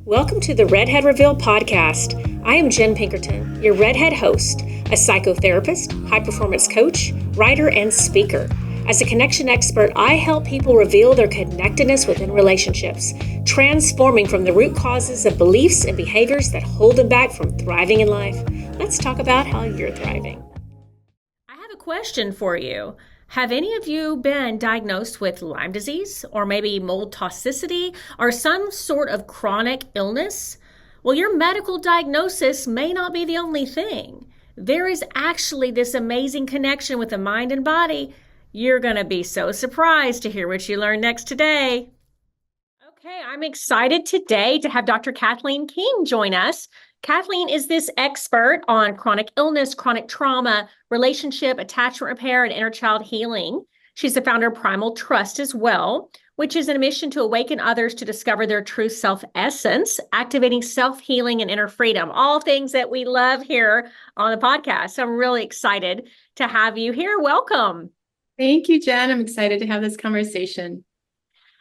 Welcome to the Redhead Reveal podcast. I am Jenn Pinkerton, your Redhead host, a psychotherapist, high-performance coach, writer, and speaker. As a connection expert, I help people reveal their connectedness within relationships, transforming from the root causes of beliefs and behaviors that hold them back from thriving in life. Let's talk about how you're thriving. I have a question for you. Have any of you been diagnosed with Lyme disease or maybe mold toxicity or some sort of chronic illness? Well, your medical diagnosis may not be the only thing. There is actually this amazing connection with the mind and body. You're going to be so surprised to hear what you learn next today. Okay, I'm excited today to have Dr. Cathleen King join us. Kathleen is this expert on chronic illness, chronic trauma, relationship, attachment repair, and inner child healing. She's the founder of Primal Trust as well, which is a mission to awaken others to discover their true self-essence, activating self-healing and inner freedom, all things that we love here on the podcast. So I'm really excited to have you here. Welcome. Thank you, Jen. I'm excited to have this conversation.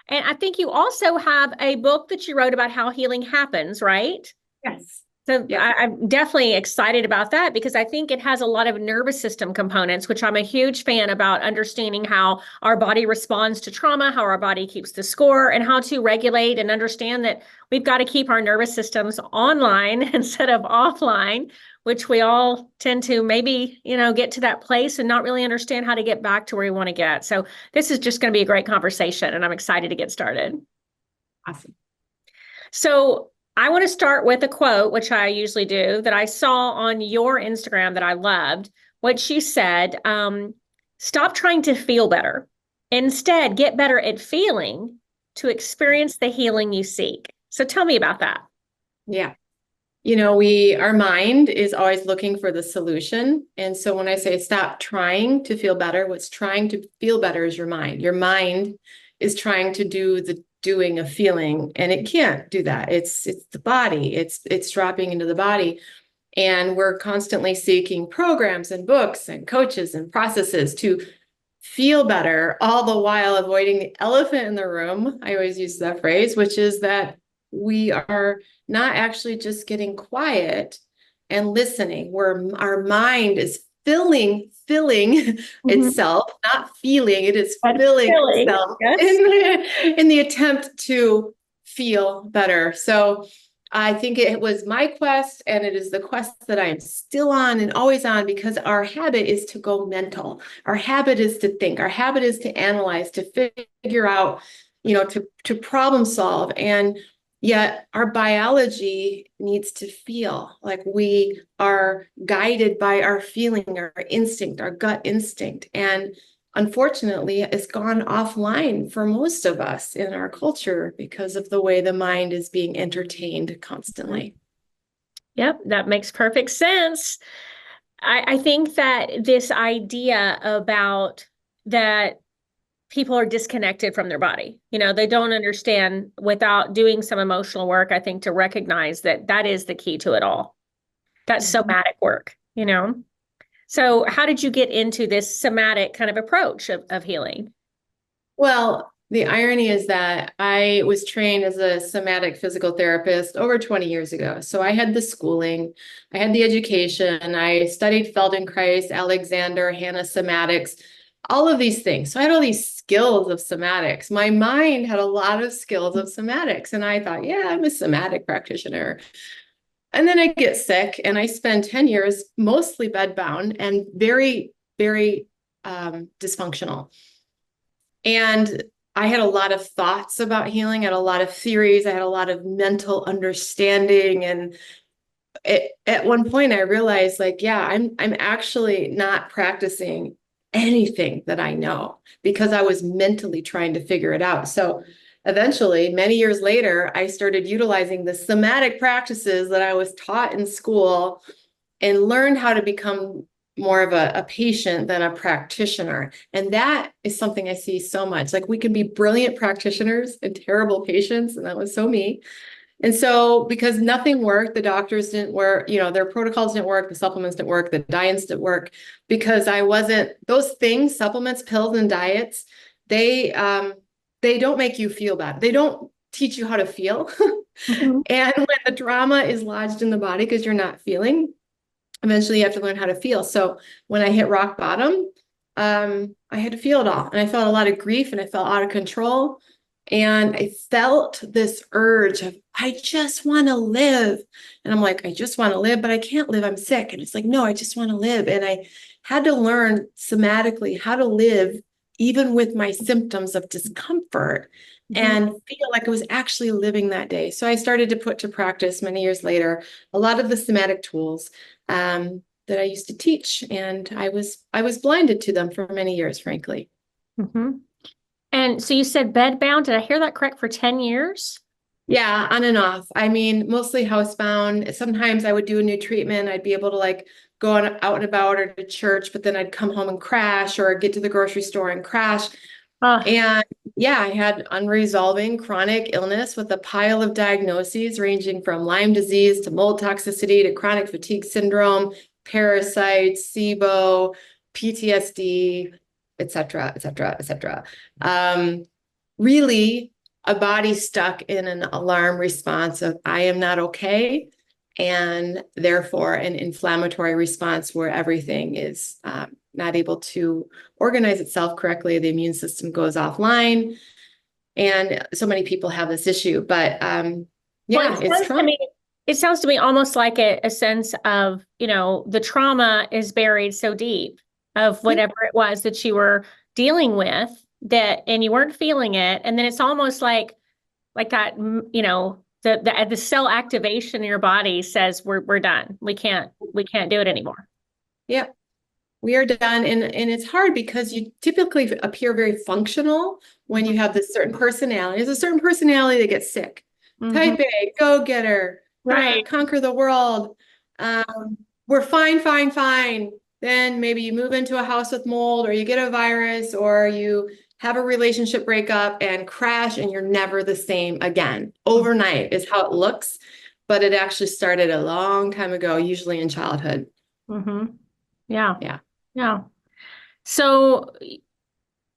And I think you also have a book that you wrote about how healing happens, right? Yes. So yeah. I'm definitely excited about that because I think it has a lot of nervous system components, which I'm a huge fan about understanding how our body responds to trauma, how our body keeps the score, and how to regulate and understand that we've got to keep our nervous systems online instead of offline, which we all tend to maybe, get to that place and not really understand how to get back to where we want to get. So this is just going to be a great conversation, and I'm excited to get started. Awesome. So I want to start with a quote, which I usually do, that I saw on your Instagram that I loved. What you said, stop trying to feel better. Instead, get better at feeling to experience the healing you seek. So tell me about that. Yeah. Our mind is always looking for the solution. And so when I say stop trying to feel better, what's trying to feel better is your mind. Your mind is trying to do the doing of feeling, and it can't do that. It's the body. It's dropping into the body. And we're constantly seeking programs and books and coaches and processes to feel better, all the while avoiding the elephant in the room. I always use that phrase, which is that we are not actually just getting quiet and listening, where our mind is filling itself, not feeling, it is filling itself. Yes. in the attempt to feel better. So I think it was my quest, and it is the quest that I am still on and always on, because our habit is to go mental. Our habit is to think. Our habit is to analyze, to figure out, to problem solve. And yet our biology needs to feel like we are guided by our feeling, our instinct, our gut instinct. And unfortunately, it's gone offline for most of us in our culture because of the way the mind is being entertained constantly. Yep, that makes perfect sense. I think that this idea about that people are disconnected from their body. They don't understand without doing some emotional work, I think, to recognize that that is the key to it all. That's somatic work, So how did you get into this somatic kind of approach of healing? Well, the irony is that I was trained as a somatic physical therapist over 20 years ago. So I had the schooling, I had the education, I studied Feldenkrais, Alexander, Hanna somatics, all of these things. So I had all these skills of somatics. My mind had a lot of skills of somatics. And I thought, yeah, I'm a somatic practitioner. And then I get sick and I spend 10 years mostly bedbound and very, very dysfunctional. And I had a lot of thoughts about healing. I had a lot of theories. I had a lot of mental understanding. And at one point I realized, I'm actually not practicing anything that I know, because I was mentally trying to figure it out. So eventually, many years later, I started utilizing the somatic practices that I was taught in school and learned how to become more of a patient than a practitioner. And that is something I see so much. Like, we can be brilliant practitioners and terrible patients. And that was so me. And so, because nothing worked, the doctors didn't work, their protocols didn't work, the supplements didn't work, the diets didn't work, because I wasn't, those things, supplements, pills, and diets, they don't make you feel bad. They don't teach you how to feel. Mhm. And when the trauma is lodged in the body because you're not feeling, eventually you have to learn how to feel. So when I hit rock bottom, I had to feel it all. And I felt a lot of grief and I felt out of control. And I felt this urge of, I just want to live. And I'm like, I just want to live, but I can't live. I'm sick. And it's like, no, I just want to live. And I had to learn somatically how to live, even with my symptoms of discomfort, Mhm. and feel like I was actually living that day. So I started to put to practice many years later a lot of the somatic tools that I used to teach, and I was blinded to them for many years, frankly. Mhm. And so you said bedbound. Did I hear that correct? For 10 years? Yeah, on and off. I mean, mostly housebound. Sometimes I would do a new treatment. I'd be able to like go on out and about or to church, but then I'd come home and crash or get to the grocery store and crash. Uh, And yeah, I had unresolving chronic illness with a pile of diagnoses ranging from Lyme disease to mold toxicity to chronic fatigue syndrome, parasites, SIBO, PTSD, et cetera, et cetera, et cetera. Really, a body stuck in an alarm response of I am not okay, and therefore an inflammatory response where everything is not able to organize itself correctly. The immune system goes offline, and so many people have this issue. But well, yeah, it's trauma. it sounds to me almost like a sense of, the trauma is buried so deep of Yeah, whatever it was that you were dealing with that, and you weren't feeling it. And then it's almost like that, the cell activation in your body says we're done. We can't do it anymore. yeah. We are done. And it's hard because you typically appear very functional when Mhm. you have this certain personality. There's a certain personality that gets sick. Mhm. Type A, go-getter, gonna Right. conquer the world. We're fine, fine, fine. Then maybe you move into a house with mold, or you get a virus, or you have a relationship breakup and crash, and you're never the same again. Overnight is how it looks, but it actually started a long time ago, usually in childhood. Mhm. Yeah. Yeah. Yeah. So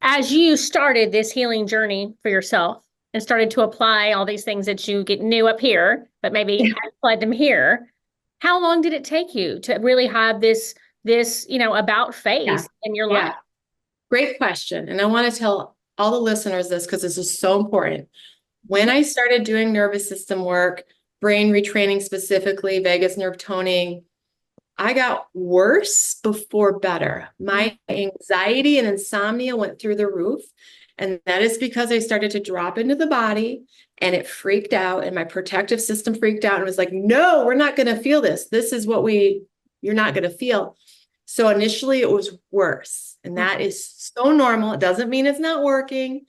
as you started this healing journey for yourself and started to apply all these things that you get knew up here, but maybe Yeah. hadn't applied them here, how long did it take you to really have this about Yeah. face in your life? Yeah. Great question. And I want to tell all the listeners this because this is so important. When Mhm. I started doing nervous system work, brain retraining specifically, vagus nerve toning, I got worse before better. My anxiety and insomnia went through the roof. And that is because I started to drop into the body and it freaked out, and my protective system freaked out and was like, no, we're not going to feel this. This is what you're not going to feel. So initially it was worse. And that is so normal. It doesn't mean it's not working.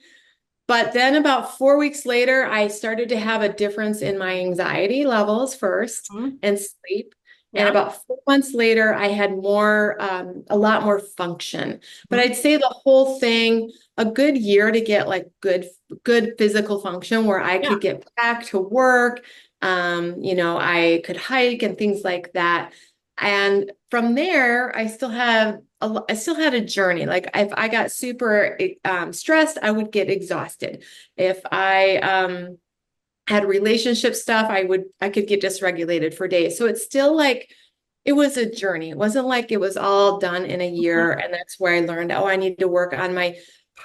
But then about 4 weeks later, I started to have a difference in my anxiety levels first Mhm. and sleep. And Yeah. about 4 months later, I had a lot more function. But Mhm. I'd say the whole thing, a good year to get like good physical function where I Yeah. could get back to work. I could hike and things like that. And from there, I still had a journey. Like if I got super stressed, I would get exhausted. If I had relationship stuff, I could get dysregulated for days. So it's still like it was a journey. It wasn't like it was all done in a Mhm. year. And that's where I learned, oh, I need to work on my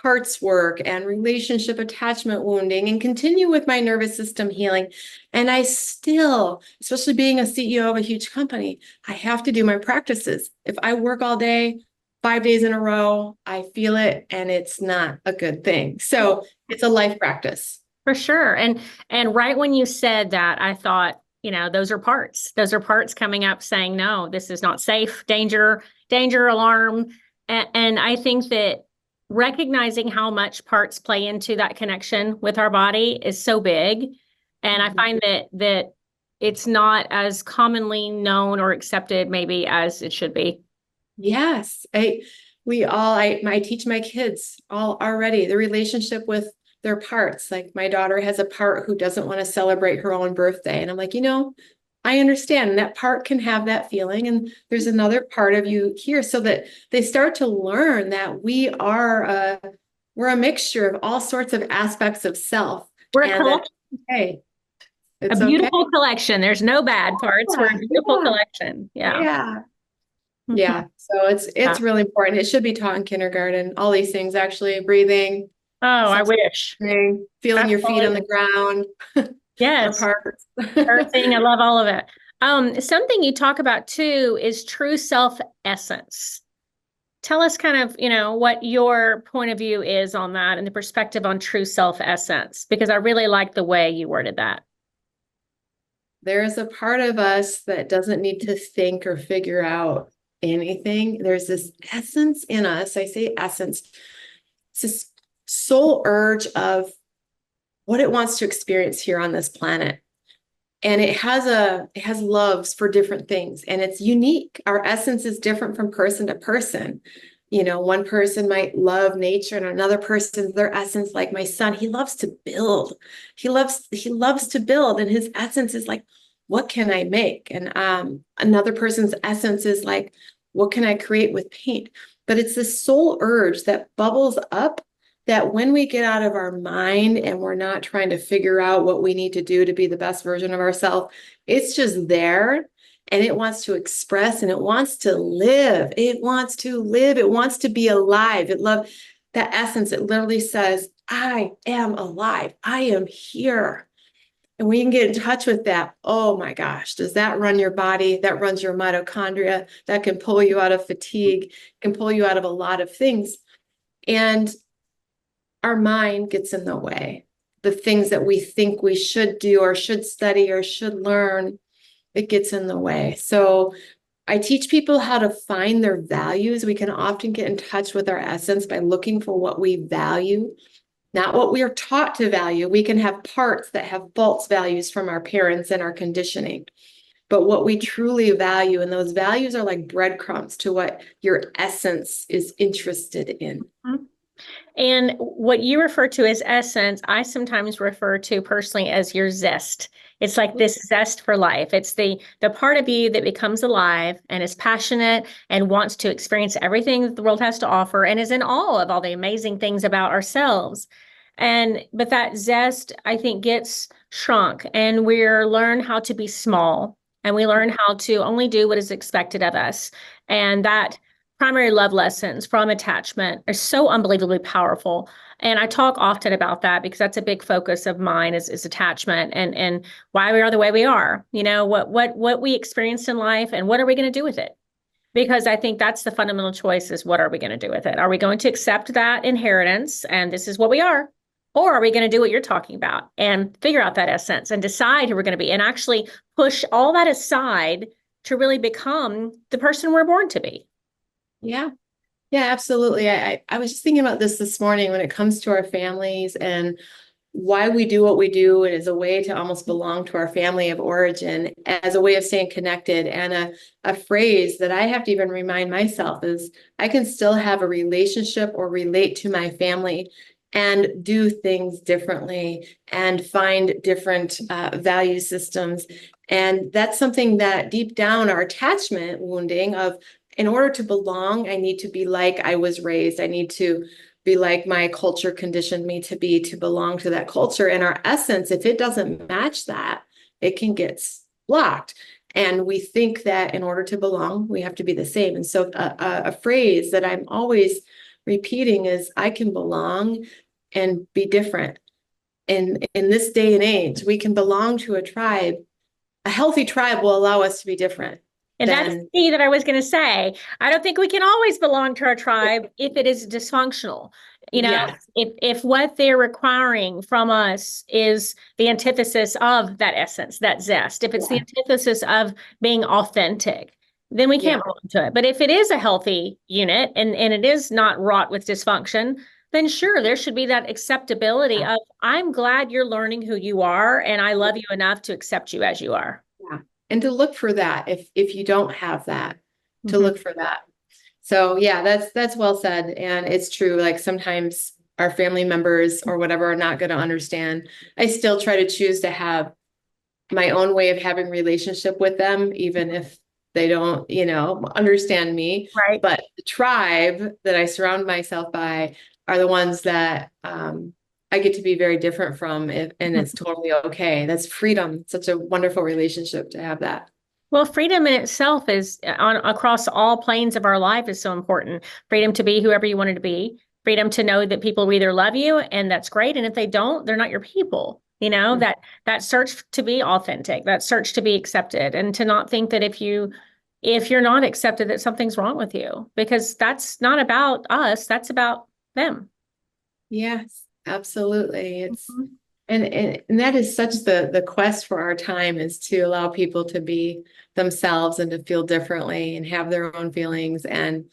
parts work and relationship attachment wounding and continue with my nervous system healing. And I still, especially being a CEO of a huge company, I have to do my practices. If I work all day, 5 days in a row, I feel it, and it's not a good thing. So it's a life practice. For sure. And right when you said that, I thought, those are parts. Those are parts coming up saying, no, this is not safe, danger, danger, alarm. And I think that recognizing how much parts play into that connection with our body is so big. And I find that it's not as commonly known or accepted maybe as it should be. Yes, I teach my kids all already the relationship with their parts. Like my daughter has a part who doesn't want to celebrate her own birthday. And I'm like, I understand that part can have that feeling. And there's another part of you here so that they start to learn that we're a mixture of all sorts of aspects of self. We're a And that, collection. hey, It's A okay. beautiful collection. There's no bad parts. We're a beautiful Yeah, collection. Yeah. yeah, Mhm. yeah. So it's Yeah. really important. It should be taught in kindergarten. All these things, actually, breathing, Oh, I self, wish. feeling your feet on the Absolutely. ground, our Yes. parts. Earthing. I love all of it. Something you talk about too is true self essence. Tell us kind of, what your point of view is on that and the perspective on true self essence, because I really like the way you worded that. There is a part of us that doesn't need to think or figure out anything. There's this essence in us. I say essence. It's this soul urge of what it wants to experience here on this planet. And it has loves for different things, and it's unique. Our essence is different from person to person. One person might love nature, and another person, their essence, like my son, he loves to build. He loves to build, and his essence is like, what can I make? And another person's essence is like, what can I create with paint? But it's this soul urge that bubbles up, that when we get out of our mind and we're not trying to figure out what we need to do to be the best version of ourselves, it's just there, and it wants to express, and it wants to live. It wants to live. It wants to be alive. It love that essence. It literally says, I am alive. I am here. And we can get in touch with that. Oh my gosh, does that run your body? That runs your mitochondria. That can pull you out of fatigue, can pull you out of a lot of things. And our mind gets in the way. The things that we think we should do or should study or should learn, it gets in the way. So I teach people how to find their values. We can often get in touch with our essence by looking for what we value, not what we are taught to value. We can have parts that have false values from our parents and our conditioning, but what we truly value, and those values are like breadcrumbs to what your essence is interested in. And what you refer to as essence, I sometimes refer to personally as your zest. It's like this zest for life. It's the part of you that becomes alive and is passionate and wants to experience everything that the world has to offer and is in awe of all the amazing things about ourselves. But that zest, I think, gets shrunk, and we're learn how to be small, and we learn how to only do what is expected of us. And that primary love lessons from attachment are so unbelievably powerful. And I talk often about that because that's a big focus of mine is attachment and why we are the way we are. What we experienced in life and what are we going to do with it? Because I think that's the fundamental choice is what are we going to do with it? Are we going to accept that inheritance and this is what we are? Or are we going to do what you're talking about and figure out that essence and decide who we're going to be and actually push all that aside to really become the person we're born to be? Yeah. Yeah, absolutely. I was just thinking about this morning when it comes to our families and why we do what we do. It is a way to almost belong to our family of origin, as a way of staying connected. And a phrase that I have to even remind myself is I can still have a relationship or relate to my family and do things differently and find different value systems. And that's something that deep down, our attachment wounding of, in order to belong, I need to be like I was raised. I need to be like my culture conditioned me to be, to belong to that culture. And our essence, if it doesn't match that, it can get blocked. And we think that in order to belong, we have to be the same. And so a phrase that I'm always repeating is, I can belong and be different. And in this day and age, we can belong to a tribe. A healthy tribe will allow us to be different And that's than, the key that I was going to say. I don't think we can always belong to our tribe if it is dysfunctional. yes, If what they're requiring from us is the antithesis of that essence, that zest, if it's the yeah, antithesis of being authentic, then we yeah, can't belong to it. But if it is a healthy unit and it is not wrought with dysfunction, then sure, there should be that acceptability yeah, of, I'm glad you're learning who you are, and I love you enough to accept you as you are. yeah. And to look for that, if you don't have that, to Mhm. look for that. So yeah, that's well said. And it's true. Like sometimes our family members or whatever are not going to understand. I still try to choose to have my own way of having relationship with them, even if they don't, understand me. Right. But the tribe that I surround myself by are the ones that I get to be very different from it, and it's totally okay. That's freedom. Such a wonderful relationship to have that. Well, freedom in itself is on across all planes of our life is so important. Freedom to be whoever you wanted to be. Freedom to know that people will either love you and that's great. And if they don't, they're not your people. That search to be authentic, that search to be accepted, and to not think that if you're not accepted, that something's wrong with you, because that's not about us, that's about them. Yes, absolutely. It's Mhm. and that is such the quest for our time, is to allow people to be themselves and to feel differently and have their own feelings and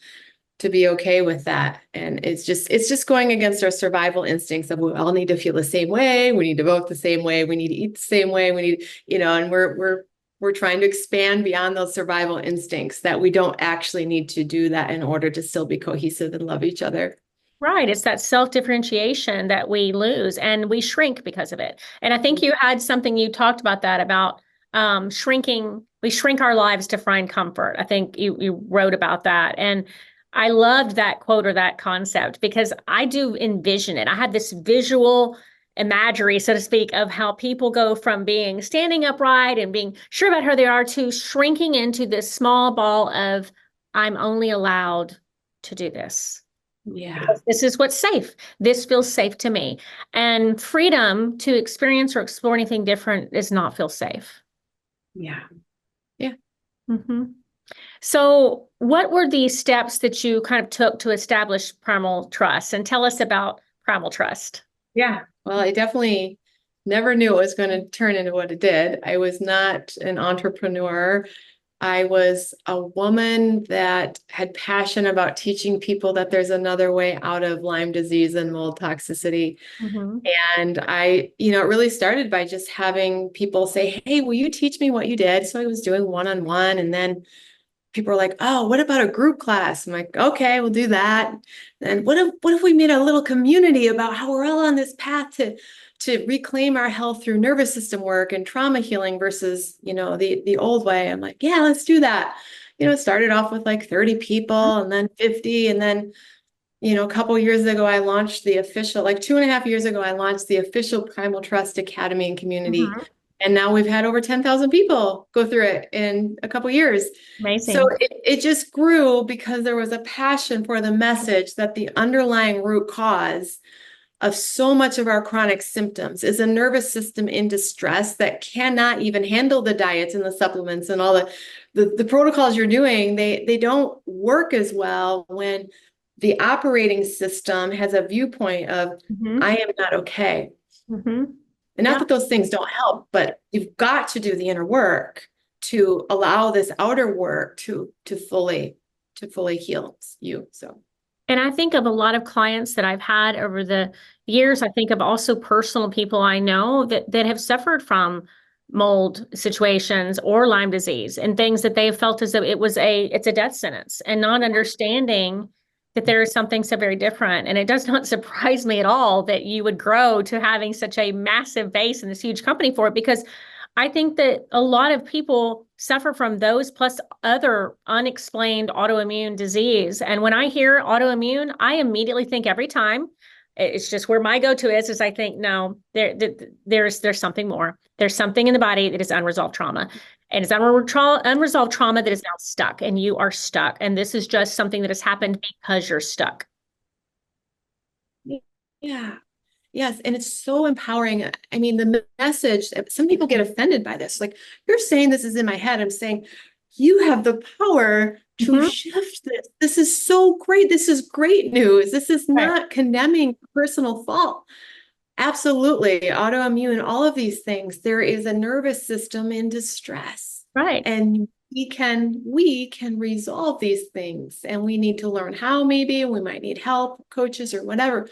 to be okay with that. And it's just going against our survival instincts of we all need to feel the same way, we need to vote the same way, we need to eat the same way, we need, and we're trying to expand beyond those survival instincts, that we don't actually need to do that in order to still be cohesive and love each other. Right. It's that self-differentiation that we lose and we shrink because of it. And I think you had something, you talked about that, about shrinking. We shrink our lives to find comfort. I think you wrote about that. And I loved that quote, or that concept, because I do envision it. I had this visual imagery, so to speak, of how people go from being standing upright and being sure about who they are to shrinking into this small ball of, I'm only allowed to do this. Yeah. This is what's safe. This feels safe to me. And freedom to experience or explore anything different does not feel safe. Yeah. Yeah. hmm So, what were the steps that you kind of took to establish Primal Trust? And tell us about Primal Trust. Yeah. Well, I definitely never knew it was going to turn into what it did. I was not an entrepreneur. I was a woman that had passion about teaching people that there's another way out of Lyme disease and mold toxicity. hmm And it really started by just having people say, "Hey, will you teach me what you did?" So I was doing one-on-one, and then people were like, "Oh, what about a group class?" I'm like, "Okay, we'll do that." And what if we made a little community about how we're all on this path to reclaim our health through nervous system work and trauma healing versus, the old way. I'm like, "Yeah, let's do that." It started off with like 30 people and then 50, and then a couple years ago, I launched the official, like 2.5 years ago, I launched the official Primal Trust Academy and community. hmm And now we've had over 10,000 people go through it in a couple years. So Amazing. it just grew because there was a passion for the message that the underlying root cause of so much of our chronic symptoms is a nervous system in distress that cannot even handle the diets and the supplements and all the protocols you're doing. They don't work as well when the operating system has a viewpoint of, hmm I am not okay. hmm And not Yeah. that those things don't help, but you've got to do the inner work to allow this outer work to fully heal you. So And I think of a lot of clients that I've had over the years. I think of also personal people I know that have suffered from mold situations or Lyme disease, and things that they have felt as though it's a death sentence, and not understanding that there is something so very different. And it does not surprise me at all that you would grow to having such a massive base and this huge company for it, because I think that a lot of people suffer from those plus other unexplained autoimmune disease. And when I hear autoimmune, I immediately think, every time, it's just where my go-to is I think, no, there's something more. There's something in the body that is unresolved trauma. And it's unresolved trauma that is now stuck, and you are stuck. And this is just something that has happened because you're stuck. yeah. Yes, and it's so empowering. I mean, the message, some people get offended by this. Like, you're saying this is in my head. I'm saying, you have the power to Mhm. shift this. This is so great. This is great news. This is Right. not condemning personal fault. Absolutely. Autoimmune, all of these things, there is a nervous system in distress. Right. And we can resolve these things. And we need to learn how. Maybe we might need help, coaches, or whatever,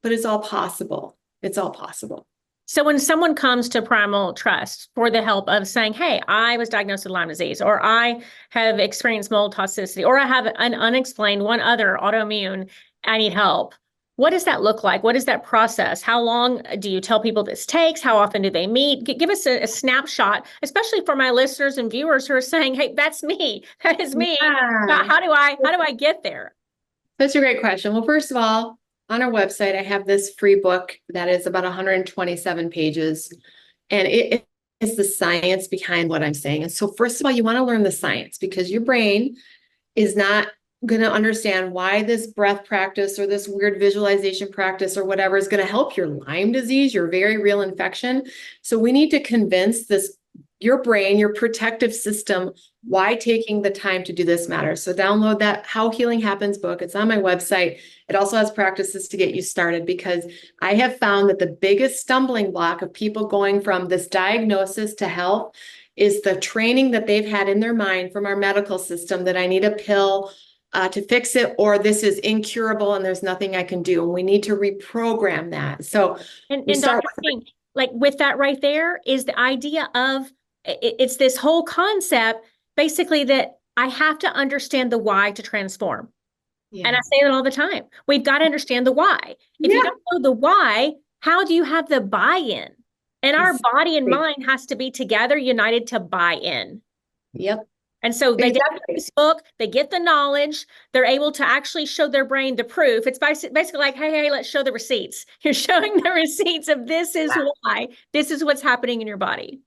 but it's all possible. It's all possible. So when someone comes to Primal Trust for the help of saying, hey, I was diagnosed with Lyme disease, or I have experienced mold toxicity, or I have an unexplained one other autoimmune, I need help. What does that look like? What is that process? How long do you tell people this takes? How often do they meet? Give us a snapshot, especially for my listeners and viewers who are saying, hey, that's me. That is me. Yeah. How do I get there? That's a great question. Well, first of all, on our website, I have this free book that is about 127 pages. And it is the science behind what I'm saying. And so first of all, you want to learn the science because your brain is not going to understand why this breath practice or this weird visualization practice or whatever is going to help your Lyme disease, your very real infection. So we need to convince your brain, your protective system, why taking the time to do this matters. So download that How Healing Happens book. It's on my website. It also has practices to get you started because I have found that the biggest stumbling block of people going from this diagnosis to health is the training that they've had in their mind from our medical system that I need a pill to fix it, or this is incurable and there's nothing I can do. And we need to reprogram that. So and Dr. King, like with that right there is the idea of it's this whole concept basically that I have to understand the why to transform. Yeah. And I say that all the time. We've got to understand the why. If you don't know the why, how do you have the buy-in? And our body and mind has to be together, united to buy in. Yep. And so they get this book, they get the knowledge, they're able to actually show their brain the proof. It's basically like, hey, let's show the receipts. You're showing the receipts of this is why, this is what's happening in your body.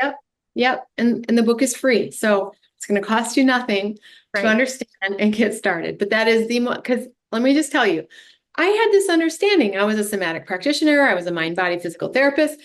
Yep. Yep. And the book is free. So it's going to cost you nothing to understand and get started. But that is because let me just tell you, I had this understanding. I was a somatic practitioner. I was a mind-body physical therapist.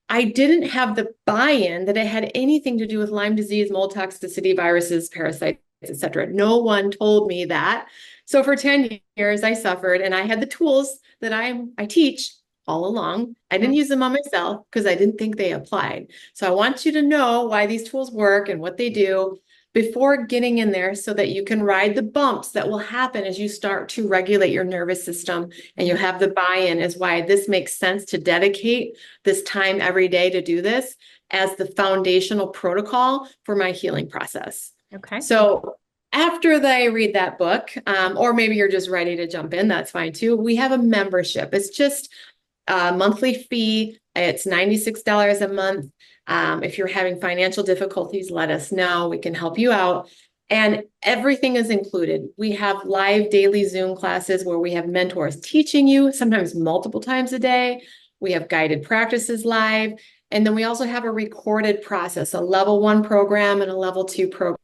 I didn't have the buy-in that it had anything to do with Lyme disease, mold toxicity, viruses, parasites, etc. No one told me that. So for 10 years, I suffered, and I had the tools that I teach all along. I didn't use them on myself because I didn't think they applied. So I want you to know why these tools work and what they do before getting in there so that you can ride the bumps that will happen as you start to regulate your nervous system and you have the buy-in is why this makes sense to dedicate this time every day to do this as the foundational protocol for my healing process. Okay. So after they read that book, or maybe you're just ready to jump in, that's fine too. We have a membership. It's just a monthly fee. It's $96 a month. If you're having financial difficulties, let us know. We can help you out. And everything is included. We have live daily Zoom classes where we have mentors teaching you, sometimes multiple times a day. We have guided practices live. And then we also have a recorded process, a level 1 program and a level 2 program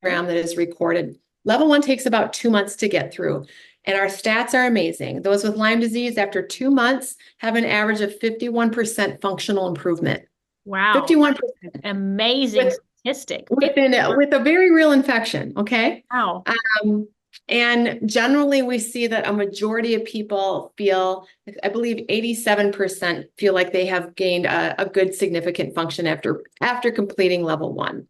that is recorded. Level 1 takes about 2 months to get through. And our stats are amazing. Those with Lyme disease after 2 months have an average of 51% functional improvement. Wow. 51%. Amazing statistic. With a very real infection, okay? Wow. And generally we see that a majority of people feel, I believe 87% feel like they have gained a good significant function after completing level 1.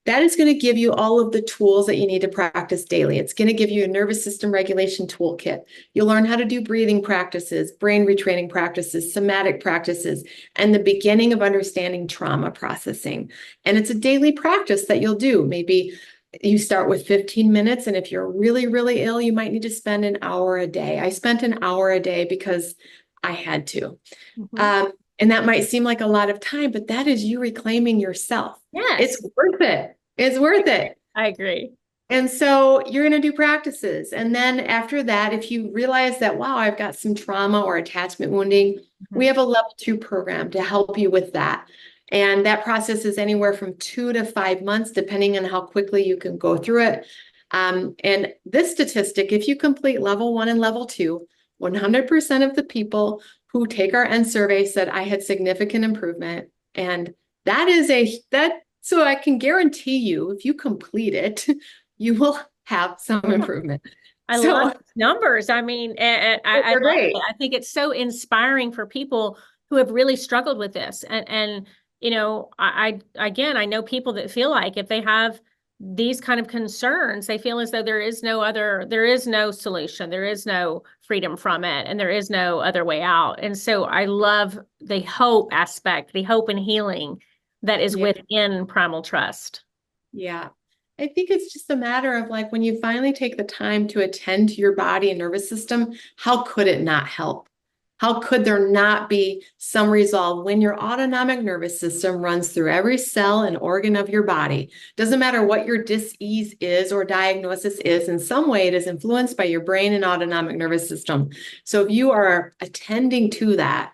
That is going to give you all of the tools that you need to practice daily. It's going to give you a nervous system regulation toolkit. You'll learn how to do breathing practices, brain retraining practices, somatic practices, and the beginning of understanding trauma processing. And it's a daily practice that you'll do. Maybe you start with 15 minutes, and if you're really, really ill, you might need to spend an hour a day. I spent an hour a day because I had to. Mm-hmm. And that might seem like a lot of time, but that is you reclaiming yourself. Yes. It's worth it. It's worth it. I agree. And so you're going to do practices. And then after that, if you realize that, wow, I've got some trauma or attachment wounding, we have a level 2 program to help you with that. And that process is anywhere from 2 to 5 months, depending on how quickly you can go through it. And this statistic, if you complete level 1 and level 2, 100% of the people who take our end survey said I had significant improvement. And so I can guarantee you, if you complete it, you will have some improvement. I love numbers. I mean, I love it. I think it's so inspiring for people who have really struggled with this. And you know, I know people that feel like if they have these kind of concerns, they feel as though there is no solution, there is no freedom from it, and there is no other way out. And so I love the hope aspect, the hope and healing that is within Primal Trust. Yeah. I think it's just a matter of like, when you finally take the time to attend to your body and nervous system, how could it not help? How could there not be some resolve when your autonomic nervous system runs through every cell and organ of your body? Doesn't matter what your dis-ease is or diagnosis is, in some way it is influenced by your brain and autonomic nervous system. So if you are attending to that,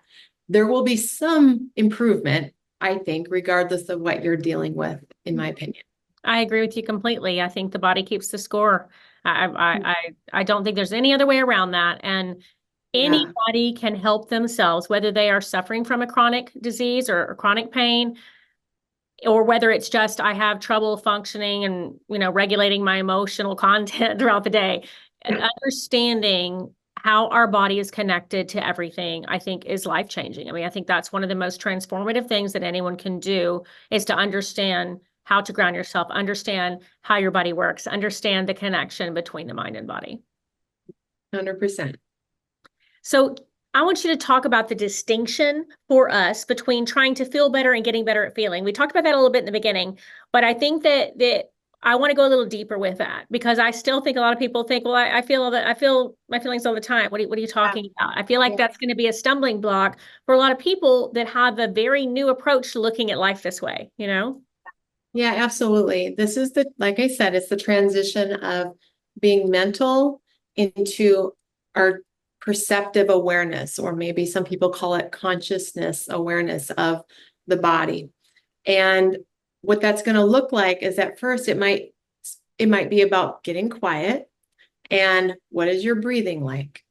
there will be some improvement, I think, regardless of what you're dealing with, in my opinion. I agree with you completely. I think the body keeps the score. I don't think there's any other way around that. And Yeah. anybody can help themselves, whether they are suffering from a chronic disease or chronic pain, or whether it's just I have trouble functioning and, regulating my emotional content throughout the day. Understanding how our body is connected to everything, I think, is life-changing. I mean, I think that's one of the most transformative things that anyone can do, is to understand how to ground yourself, understand how your body works, understand the connection between the mind and body. 100%. So I want you to talk about the distinction for us between trying to feel better and getting better at feeling. We talked about that a little bit in the beginning, but I think that I want to go a little deeper with that, because I still think a lot of people think, well, I feel my feelings all the time. What are you talking about? I feel like that's going to be a stumbling block for a lot of people that have a very new approach to looking at life this way, Yeah, absolutely. This is like I said, it's the transition of being mental into our perceptive awareness, or maybe some people call it consciousness awareness of the body. And what that's going to look like is, at first it might be about getting quiet. And what is your breathing like?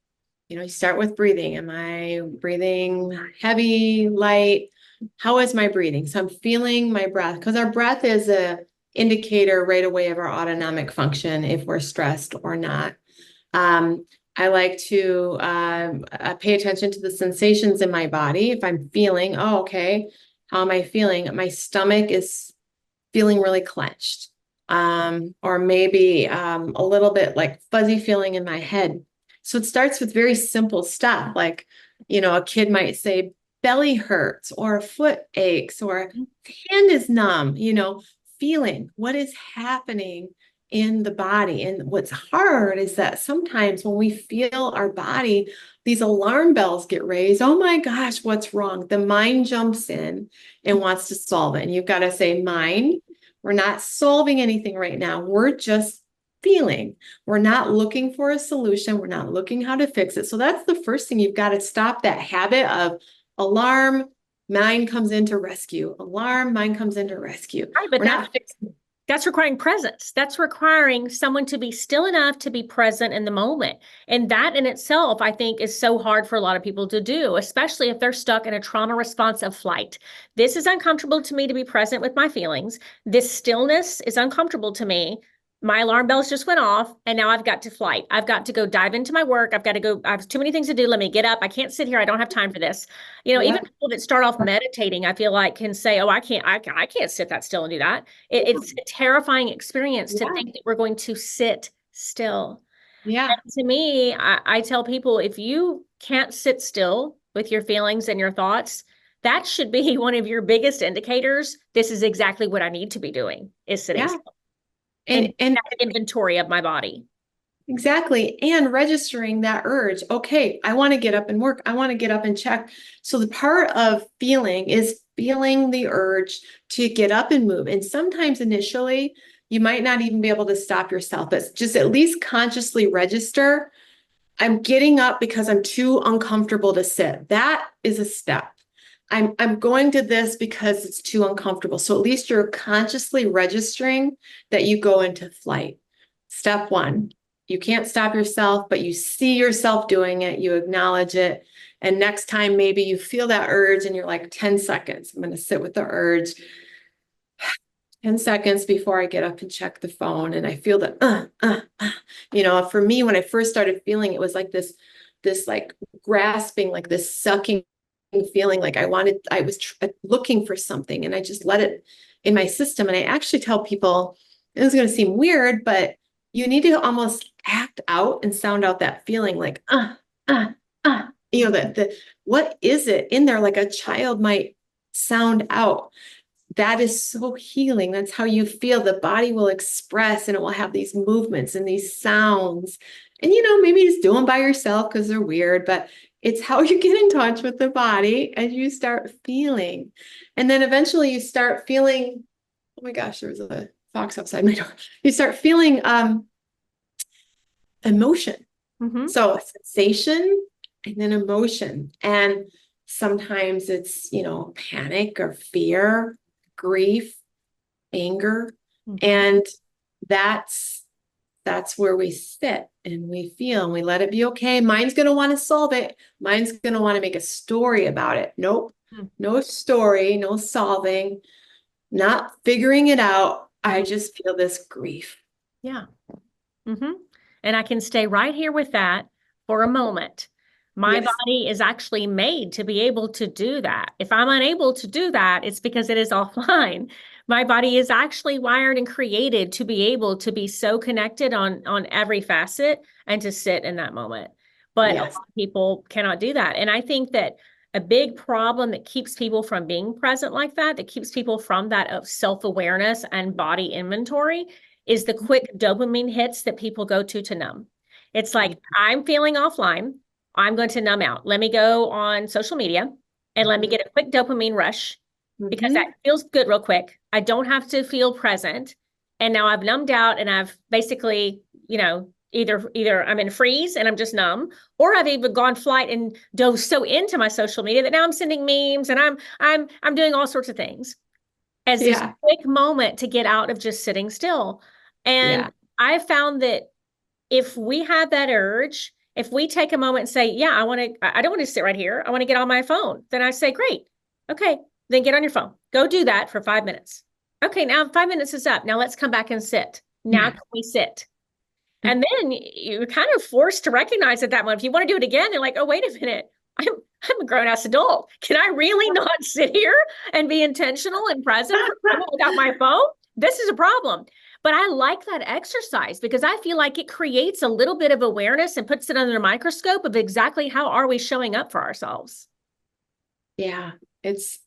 You start with breathing. Am I breathing heavy, light? How is my breathing? So I'm feeling my breath, because our breath is a indicator right away of our autonomic function, if we're stressed or not. I like to pay attention to the sensations in my body. If I'm feeling, oh, okay, how am I feeling? My stomach is feeling really clenched, or maybe a little bit like fuzzy feeling in my head. So it starts with very simple stuff, like, a kid might say belly hurts, or a foot aches, or hand is numb, feeling what is happening in the body. And what's hard is that sometimes when we feel our body, these alarm bells get raised. Oh my gosh, what's wrong? The mind jumps in and wants to solve it. And you've got to say, mind, we're not solving anything right now. We're just feeling. We're not looking for a solution. We're not looking how to fix it. So that's the first thing. You've got to stop that habit of alarm, mind comes into rescue. Alarm, mind comes into rescue. Right, but we're not fixing. That's requiring presence. That's requiring someone to be still enough to be present in the moment. And that in itself, I think, is so hard for a lot of people to do, especially if they're stuck in a trauma response of flight. This is uncomfortable to me to be present with my feelings. This stillness is uncomfortable to me. My alarm bells just went off, and now I've got to flight. I've got to go dive into my work. I've got to go. I have too many things to do. Let me get up. I can't sit here. I don't have time for this. Even people that start off meditating, I feel like, can say, oh, I can't sit that still and do that. It's a terrifying experience to think that we're going to sit still. Yeah. And to me, I tell people, if you can't sit still with your feelings and your thoughts, that should be one of your biggest indicators. This is exactly what I need to be doing, is sitting still. And inventory of my body. Exactly. And registering that urge. Okay, I want to get up and work. I want to get up and check. So the part of feeling is feeling the urge to get up and move. And sometimes initially, you might not even be able to stop yourself, but just at least consciously register, I'm getting up because I'm too uncomfortable to sit. That is a step. I'm going to this because it's too uncomfortable. So at least you're consciously registering that you go into flight. Step one, you can't stop yourself, but you see yourself doing it. You acknowledge it. And next time, maybe you feel that urge and you're like, 10 seconds. I'm going to sit with the urge. 10 seconds before I get up and check the phone. And I feel that, for me, when I first started feeling, it was like this like grasping, like this sucking feeling, like I was looking for something, and I just let it in my system. And I actually tell people, this is going to seem weird, but you need to almost act out and sound out that feeling, like, what is it in there? Like a child might sound out. That is so healing. That's how you feel. The body will express, and it will have these movements and these sounds. And, maybe just do them by yourself because they're weird, but It's how you get in touch with the body as you start feeling. And then eventually you start feeling, oh my gosh, there was a fox outside my door. You start feeling emotion. Mm-hmm. So sensation and then emotion. And sometimes it's, panic or fear, grief, anger. Mm-hmm. And that's where we sit and we feel and we let it be okay. Mine's going to want to solve it. Mine's going to want to make a story about it. Nope. No story, no solving, not figuring it out. I just feel this grief. Yeah. Mm-hmm. And I can stay right here with that for a moment. My Yes. body is actually made to be able to do that. If I'm unable to do that, it's because it is offline. My body is actually wired and created to be able to be so connected on every facet and to sit in that moment. But a lot Yes. of people cannot do that. And I think that a big problem that keeps people from being present like that keeps people from that of self-awareness and body inventory is the quick dopamine hits that people go to numb. It's like, I'm feeling offline. I'm going to numb out. Let me go on social media and let me get a quick dopamine rush because that feels good real quick. I don't have to feel present. And now I've numbed out and I've basically, either I'm in freeze and I'm just numb, or I've even gone flight and dove so into my social media that now I'm sending memes and I'm doing all sorts of things as this quick moment to get out of just sitting still. And I found that if we have that urge, if we take a moment and say, yeah, I don't want to sit right here. I want to get on my phone. Then I say, great. Okay. Then get on your phone. Go do that for 5 minutes. Okay. Now 5 minutes is up. Now let's come back and sit. Now can we sit? And then you're kind of forced to recognize at that moment, if you want to do it again, you're like, oh, wait a minute. I'm a grown ass adult. Can I really not sit here and be intentional and present for a moment without my phone? This is a problem. But I like that exercise because I feel like it creates a little bit of awareness and puts it under a microscope of exactly how are we showing up for ourselves. Yeah, it's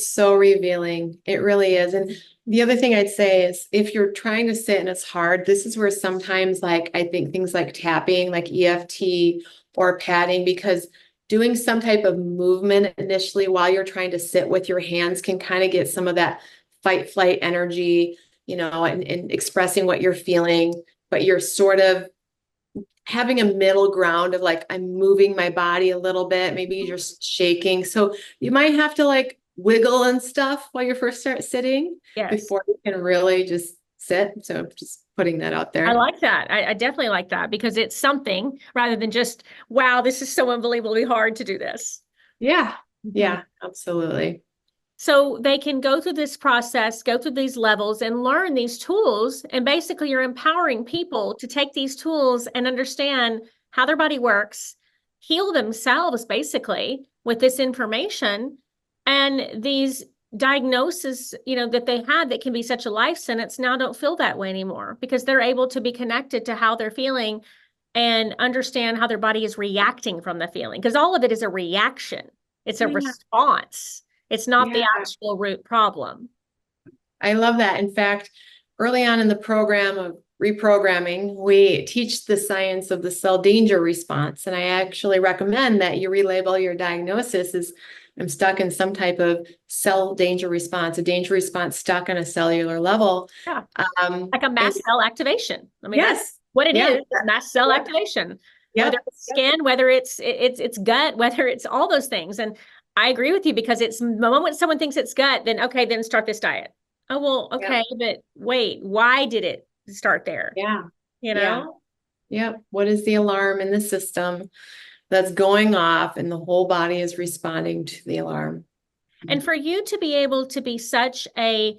so revealing. It really is. And the other thing I'd say is if you're trying to sit and it's hard, this is where sometimes like I think things like tapping, like EFT or patting, because doing some type of movement initially while you're trying to sit with your hands can kind of get some of that fight flight energy, and expressing what you're feeling, but you're sort of having a middle ground of like, I'm moving my body a little bit, maybe you're just shaking. So you might have to like wiggle and stuff while you first start sitting before you can really just sit. So just putting that out there. I like that. I definitely like that because it's something rather than just, wow, this is so unbelievably hard to do this. Yeah. Yeah, absolutely. So they can go through this process, go through these levels and learn these tools. And basically you're empowering people to take these tools and understand how their body works, heal themselves basically with this information and these diagnoses, that they had that can be such a life sentence now don't feel that way anymore because they're able to be connected to how they're feeling and understand how their body is reacting from the feeling. Because all of it is a reaction. It's a response. It's not the actual root problem. I love that. In fact, early on in the program of reprogramming, we teach the science of the cell danger response. And I actually recommend that you relabel your diagnosis as I'm stuck in some type of cell danger response, a danger response stuck on a cellular level. Yeah. Like a mast cell activation. I mean, that's what it is, mast cell activation. Whether it's skin, whether it's gut, whether it's all those things. And I agree with you because it's the moment someone thinks it's gut, then okay, then start this diet. Oh, well, okay, but wait, why did it start there? Yeah. What is the alarm in the system that's going off and the whole body is responding to the alarm? And for you to be able to be such a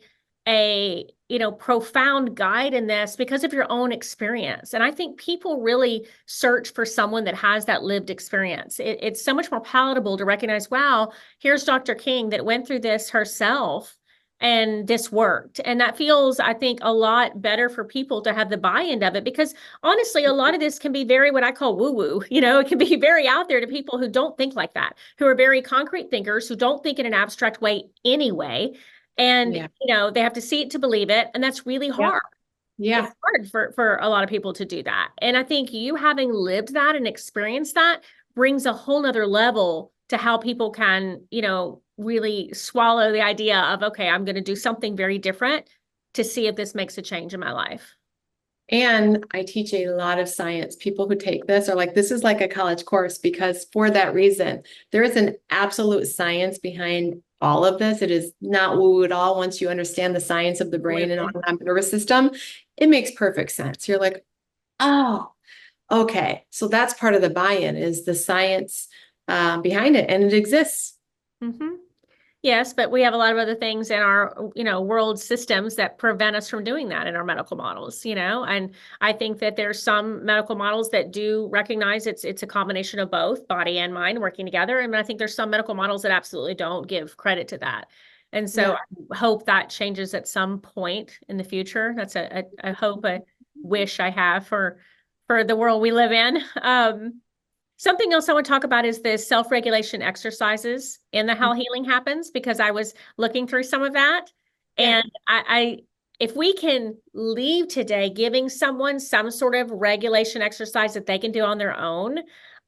profound guide in this because of your own experience. And I think people really search for someone that has that lived experience. It's so much more palatable to recognize, wow, here's Dr. King that went through this herself and this worked. And that feels, I think, a lot better for people to have the buy-in of it because honestly, a lot of this can be very what I call woo-woo. It can be very out there to people who don't think like that, who are very concrete thinkers, who don't think in an abstract way anyway. And, they have to see it to believe it. And that's really hard. Yeah. It's hard for a lot of people to do that. And I think you having lived that and experienced that brings a whole nother level to how people can, really swallow the idea of, okay, I'm going to do something very different to see if this makes a change in my life. And I teach a lot of science. People who take this are like, this is like a college course, because for that reason, there is an absolute science behind all of this. It is not woo at all. Once you understand the science of the brain and autonomic nervous system, it makes perfect sense. You're like, oh, okay. So that's part of the buy-in, is the science behind it, and it exists. Mm-hmm. Yes, but we have a lot of other things in our, world systems that prevent us from doing that in our medical models, and I think that there's some medical models that do recognize it's a combination of both body and mind working together. And I think there's some medical models that absolutely don't give credit to that. And so I hope that changes at some point in the future. That's a hope, a wish I have for the world we live in. Something else I want to talk about is the self-regulation exercises and the how healing happens, because I was looking through some of that. And I if we can leave today giving someone some sort of regulation exercise that they can do on their own,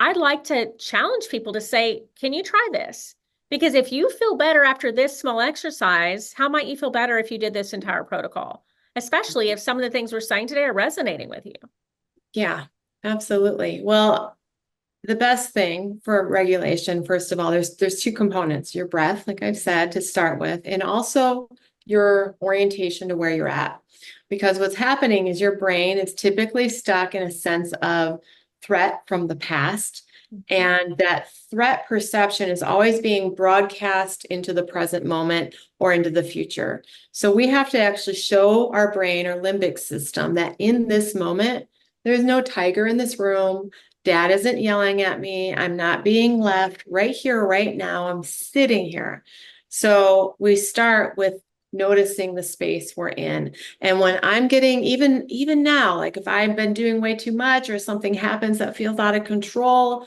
I'd like to challenge people to say, can you try this? Because if you feel better after this small exercise, how might you feel better if you did this entire protocol? Especially if some of the things we're saying today are resonating with you. Yeah, absolutely. Well, the best thing for regulation, first of all, there's two components: your breath, like I've said, to start with, and also your orientation to where you're at. Because what's happening is your brain is typically stuck in a sense of threat from the past. And that threat perception is always being broadcast into the present moment or into the future. So we have to actually show our brain, our limbic system, that in this moment, there's no tiger in this room. Dad isn't yelling at me. I'm not being left right here, right now. I'm sitting here. So we start with noticing the space we're in. And when I'm getting, even now, like if I've been doing way too much or something happens that feels out of control,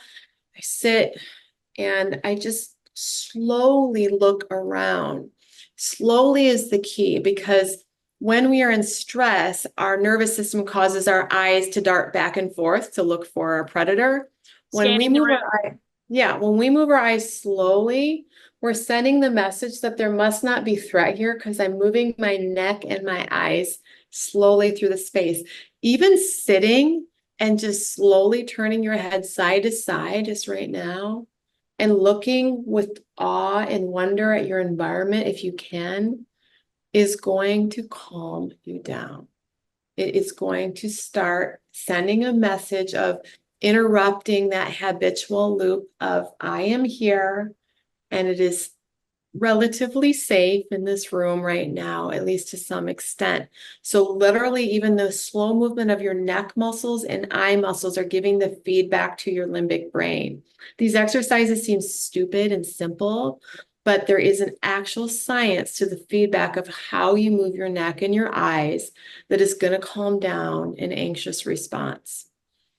I sit and I just slowly look around. Slowly is the key, because when we are in stress, our nervous system causes our eyes to dart back and forth to look for a predator. When we move when we move our eyes slowly, we're sending the message that there must not be threat here, because I'm moving my neck and my eyes slowly through the space. Even sitting and just slowly turning your head side to side just right now, and looking with awe and wonder at your environment, if you can, is going to calm you down. It is going to start sending a message of interrupting that habitual loop of, I am here and it is relatively safe in this room right now, at least to some extent. So literally, even the slow movement of your neck muscles and eye muscles are giving the feedback to your limbic brain. These exercises seem stupid and simple, but there is an actual science to the feedback of how you move your neck and your eyes that is going to calm down an anxious response.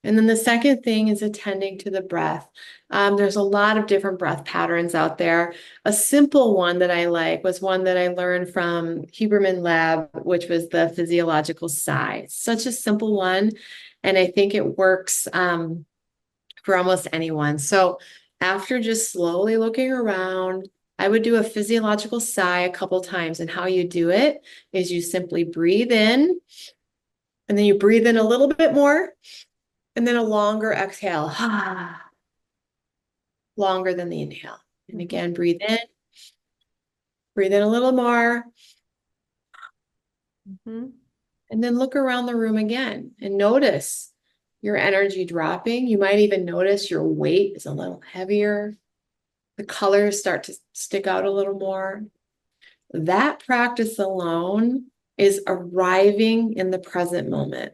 And then the second thing is attending to the breath. There's a lot of different breath patterns out there. A simple one that I like was one that I learned from Huberman Lab, which was the physiological sigh. It's such a simple one, and I think it works for almost anyone. So after just slowly looking around, I would do a physiological sigh a couple times. And how you do it is you simply breathe in, and then you breathe in a little bit more, and then a longer exhale, longer than the inhale. And again, breathe in a little more, and then look around the room again and notice your energy dropping. You might even notice your weight is a little heavier. The colors start to stick out a little more. That practice alone is arriving in the present moment.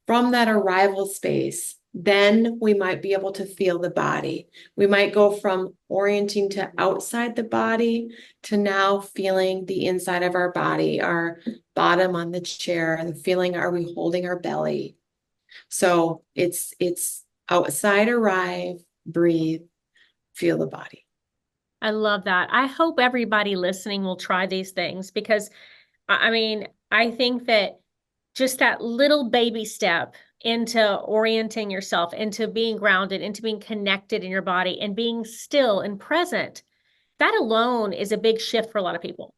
From that arrival space, then we might be able to feel the body. We might go from orienting to outside the body to now feeling the inside of our body, our bottom on the chair, the feeling, are we holding our belly? So it's outside, arrive, breathe, feel the body. I love that. I hope everybody listening will try these things, because I think that just that little baby step into orienting yourself, into being grounded, into being connected in your body and being still and present, that alone is a big shift for a lot of people.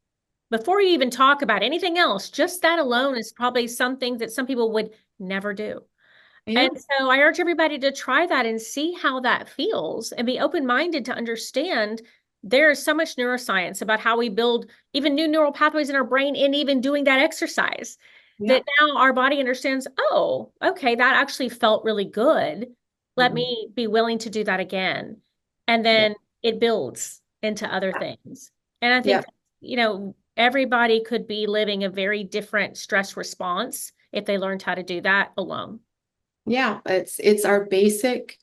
Before you even talk about anything else, just that alone is probably something that some people would never do. Yeah. And so I urge everybody to try that and see how that feels and be open-minded to understand there is so much neuroscience about how we build even new neural pathways in our brain and even doing that exercise Yeah. that now our body understands, oh, okay, that actually felt really good. Let Mhm. me be willing to do that again. And Yeah. then it builds into other things. And I Yeah. think, everybody could be living a very different stress response if they learned how to do that alone. Yeah. It's our basic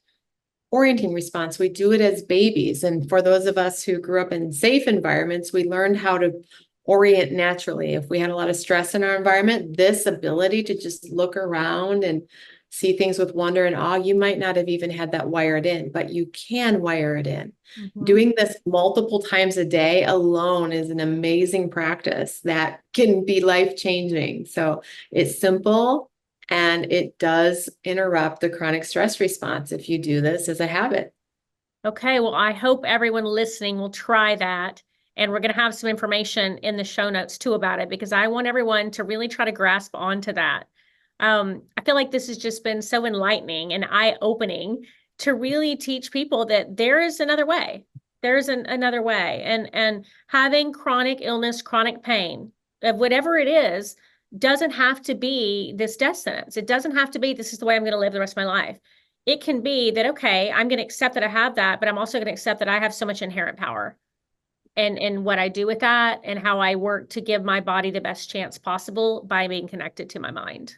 orienting response. We do it as babies. And for those of us who grew up in safe environments, we learned how to orient naturally. If we had a lot of stress in our environment, this ability to just look around and see things with wonder and awe, you might not have even had that wired in, but you can wire it in. Mhm. Doing this multiple times a day alone is an amazing practice that can be life-changing. So it's simple. And it does interrupt the chronic stress response if you do this as a habit. Okay, well, I hope everyone listening will try that. And we're going to have some information in the show notes too about it because I want everyone to really try to grasp onto that. I feel like this has just been so enlightening and eye-opening to really teach people that there is another way. There's another way. And having chronic illness, chronic pain, of whatever it is, doesn't have to be this death sentence. It doesn't have to be this is the way I'm going to live the rest of my life. It can be that, okay, I'm going to accept that I have that, but I'm also going to accept that I have so much inherent power and what I do with that and how I work to give my body the best chance possible by being connected to my mind.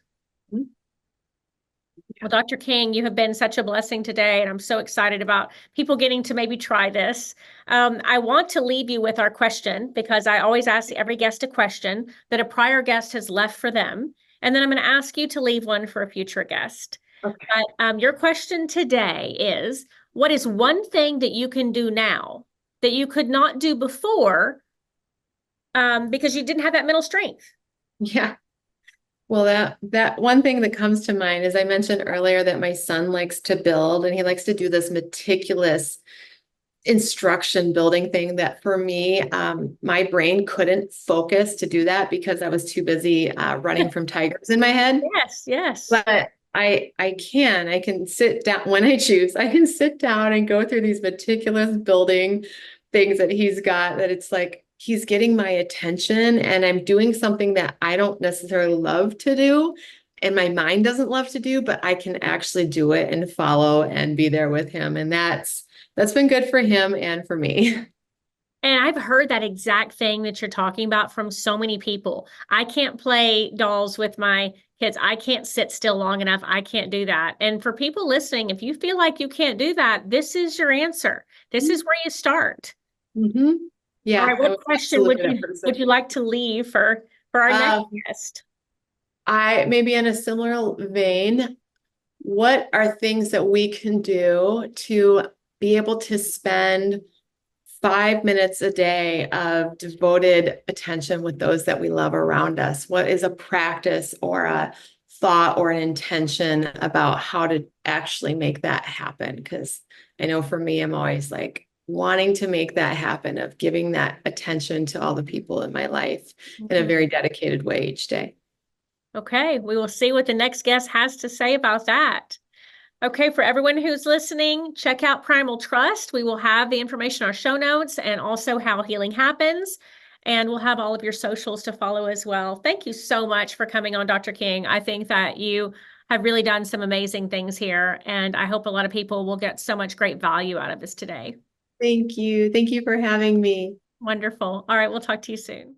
Well, Dr. King, you have been such a blessing today, and I'm so excited about people getting to maybe try this. I want to leave you with our question because I always ask every guest a question that a prior guest has left for them. And then I'm going to ask you to leave one for a future guest. Okay. But your question today is, what is one thing that you can do now that you could not do before because you didn't have that mental strength? Yeah. Well, that one thing that comes to mind is I mentioned earlier that my son likes to build and he likes to do this meticulous instruction building thing that for me, my brain couldn't focus to do that because I was too busy running from tigers in my head. Yes, yes. But I can sit down when I choose. I can sit down and go through these meticulous building things that he's got that it's like he's getting my attention and I'm doing something that I don't necessarily love to do and my mind doesn't love to do, but I can actually do it and follow and be there with him. And that's been good for him and for me. And I've heard that exact thing that you're talking about from so many people. I can't play dolls with my kids. I can't sit still long enough. I can't do that. And for people listening, if you feel like you can't do that, this is your answer. This is where you start. Mm-hmm. All Yeah, right, I what was question absolutely that would person. you like to leave for our next Um, guest? I maybe in a similar vein, what are things that we can do to be able to spend 5 minutes a day of devoted attention with those that we love around us? What is a practice or a thought or an intention about how to actually make that happen? Because I know for me, I'm always like wanting to make that happen of giving that attention to all the people in my life in a Mhm. very dedicated way each day. Okay, we will see what the next guest has to say about that. Okay, for everyone who's listening, check out Primal Trust. We will have the information in our show notes and also how healing happens. And we'll have all of your socials to follow as well. Thank you so much for coming on, Dr. King. I think that you have really done some amazing things here. And I hope a lot of people will get so much great value out of this today. Thank you. Thank you for having me. Wonderful. All right, we'll talk to you soon.